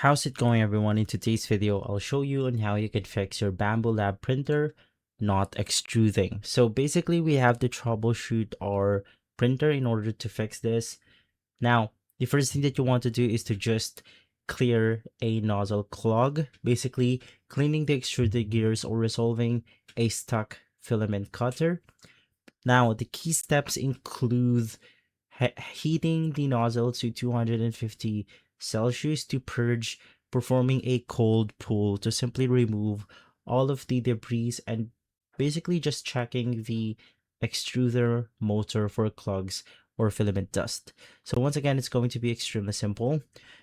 How's it going, everyone? In today's video, I'll show you on how you can fix your Bambu Lab printer not extruding. So basically, we have to troubleshoot our printer in order to fix this. Now, the first thing that you want to do is to just clear a nozzle clog, basically cleaning the extruded gears or resolving a stuck filament cutter. Now, the key steps include heating the nozzle to 250 Celsius to purge, performing a cold pull to simply remove all of the debris, and basically just checking the extruder motor for clogs or filament dust. So once again, it's going to be extremely simple.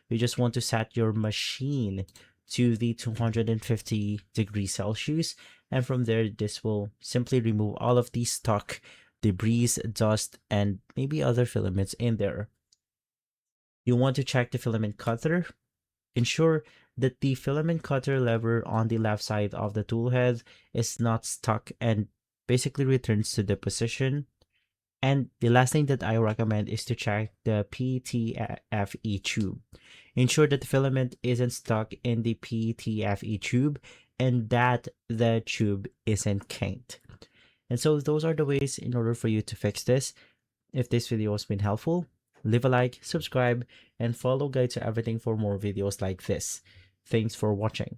You just want to set your machine to the 250 degrees Celsius, and from there this will simply remove all of the stuck debris, dust, and maybe other filaments in there. You want to check the filament cutter. Ensure that the filament cutter lever on the left side of the tool head is not stuck and basically returns to the position. And the last thing that I recommend is to check the PTFE tube. Ensure that the filament isn't stuck in the PTFE tube and that the tube isn't kinked. And so those are the ways in order for you to fix this. If this video has been helpful, leave a like, subscribe, and follow Guide to Everything for more videos like this. Thanks for watching.